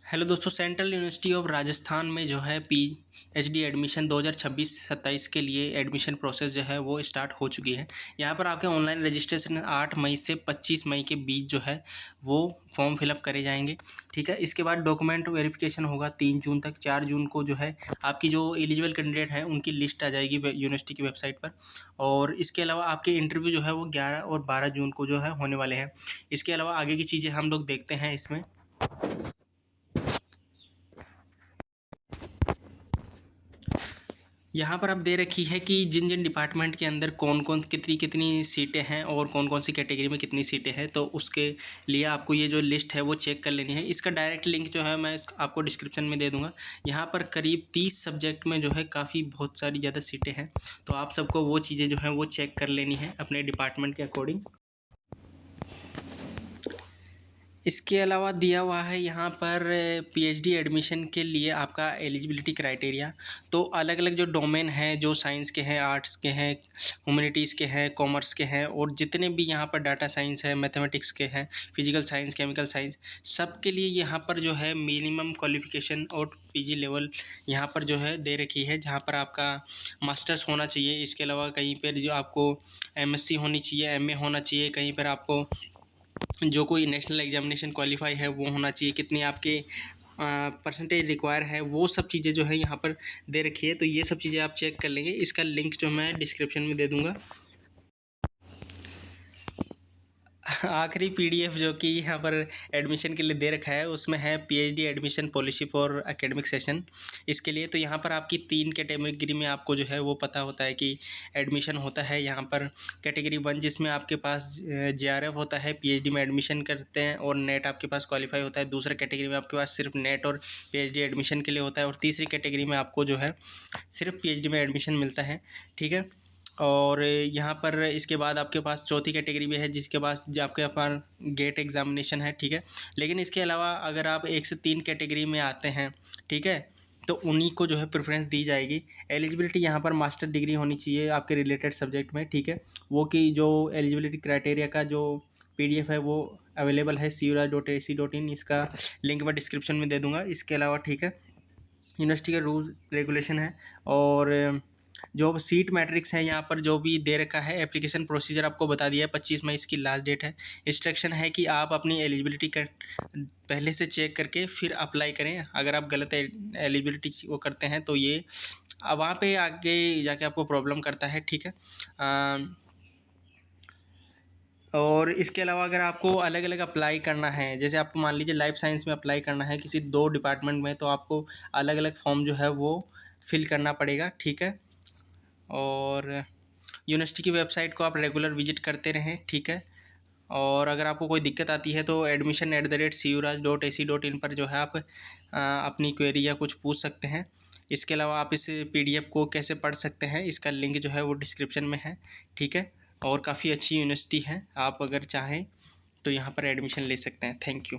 Hello दोस्तों, central university of Rajasthan में जो है पीएचडी एडमिशन 2026-27 के लिए एडमिशन प्रोसेस जो है वो स्टार्ट हो चुकी है। यहाँ पर आपके ऑनलाइन रजिस्ट्रेशन 8 मई से 25 मई के बीच जो है वो फॉर्म फिलअप करे जाएंगे। ठीक है, इसके बाद डॉक्यूमेंट वेरिफिकेशन होगा 3 जून तक। 4 जून को जो है आपकी जो एलिजिबल कैंडिडेट हैं उनकी लिस्ट आ जाएगी यूनिवर्सिटी की वेबसाइट पर। और इसके अलावा आपके इंटरव्यू जो है वो 11 और 12 जून को जो है होने वाले हैं। इसके अलावा आगे की चीज़ें हम लोग देखते हैं इसमें। यहाँ पर अब दे रखी है कि जिन जिन डिपार्टमेंट के अंदर कौन कौन कितनी कितनी सीटें हैं और कौन कौन सी कैटेगरी में कितनी सीटें हैं, तो उसके लिए आपको ये जो लिस्ट है वो चेक कर लेनी है। इसका डायरेक्ट लिंक जो है मैं आपको डिस्क्रिप्शन में दे दूँगा। यहाँ पर करीब 30 सब्जेक्ट में जो है काफ़ी बहुत सारी ज़्यादा सीटें हैं, तो आप सबको वो चीज़ें जो हैं वो चेक कर लेनी है अपने डिपार्टमेंट के अकॉर्डिंग। इसके अलावा दिया हुआ है यहाँ पर पीएचडी एडमिशन के लिए आपका एलिजिबिलिटी क्राइटेरिया। तो अलग अलग जो डोमेन हैं, जो साइंस के हैं, आर्ट्स के हैं, ह्यूमैनिटीज़ के हैं, कॉमर्स के हैं, और जितने भी यहाँ पर डाटा साइंस है, मैथमेटिक्स के हैं, फिजिकल साइंस, केमिकल साइंस, सब के लिए यहाँ पर जो है मिनिमम क्वालिफिकेशन और पीजी लेवल यहाँ पर जो है दे रखी है, जहाँ पर आपका मास्टर्स होना चाहिए। इसके अलावा कहीं पर जो आपको एमएससी होनी चाहिए, एमए होना चाहिए, कहीं पर आपको जो कोई नेशनल एग्जामिनेशन क्वालिफाई है वो होना चाहिए, कितनी आपके परसेंटेज रिक्वायर है, वो सब चीज़ें जो है यहाँ पर दे रखी है। तो ये सब चीज़ें आप चेक कर लेंगे। इसका लिंक जो मैं डिस्क्रिप्शन में दे दूँगा। आखिरी पीडीएफ जो कि यहाँ पर एडमिशन के लिए दे रखा है उसमें है PhD admission policy for academic session. इसके लिए तो यहाँ पर आपकी 3 कैटेगरी में आपको जो है वो पता होता है कि एडमिशन होता है। यहाँ पर कैटेगरी 1 जिसमें आपके पास जेआरएफ होता है, पीएचडी में एडमिशन करते हैं और नेट आपके पास क्वालिफाई होता है। दूसरा कैटेगरी में आपके पास सिर्फ नेट और पीएचडी एडमिशन के लिए होता है, और तीसरी कैटेगरी में आपको जो है सिर्फ पीएचडी में एडमिशन मिलता है। ठीक है, और यहाँ पर इसके बाद आपके पास चौथी कैटेगरी भी है जिसके पास जो आपके पास गेट एग्जामिनेशन है। ठीक है, लेकिन इसके अलावा अगर आप 1 से 3 कैटेगरी में आते हैं, ठीक है, तो उन्हीं को जो है प्रेफरेंस दी जाएगी। एलिजिबिलिटी यहाँ पर मास्टर डिग्री होनी चाहिए आपके रिलेटेड सब्जेक्ट में। ठीक है, वो कि जो एलिजिबिलिटी क्राइटेरिया का जो पीडीएफ है वो अवेलेबल है suraj.ac.in। इसका लिंक मैं डिस्क्रिप्शन में दे दूँगा। इसके अलावा ठीक है, यूनिवर्सिटी का रूल्स रेगुलेशन है, और जो सीट मैट्रिक्स है यहाँ पर जो भी दे रखा है। एप्लीकेशन प्रोसीजर आपको बता दिया है, 25 मई इसकी लास्ट डेट है। इंस्ट्रक्शन है कि आप अपनी एलिजिबिलिटी कर पहले से चेक करके फिर अप्लाई करें। अगर आप गलत एलिजिबिलिटी वो करते हैं तो ये वहाँ पे आगे जाके आपको प्रॉब्लम करता है। ठीक है, और इसके अलावा अगर आपको अलग अलग अप्लाई करना है, जैसे आपको मान लीजिए लाइफ साइंस में अप्लाई करना है किसी 2 डिपार्टमेंट में, तो आपको अलग अलग फॉर्म जो है वो फिल करना पड़ेगा। ठीक है, और यूनिवर्सिटी की वेबसाइट को आप रेगुलर विजिट करते रहें। ठीक है, और अगर आपको कोई दिक्कत आती है तो admission@suraj.ac.in पर जो है आप अपनी क्वेरी या कुछ पूछ सकते हैं। इसके अलावा आप इस पीडीएफ को कैसे पढ़ सकते हैं, इसका लिंक जो है वो डिस्क्रिप्शन में है। ठीक है, और काफ़ी अच्छी यूनिवर्सिटी है, आप अगर चाहें तो यहाँ पर एडमिशन ले सकते हैं। Thank you.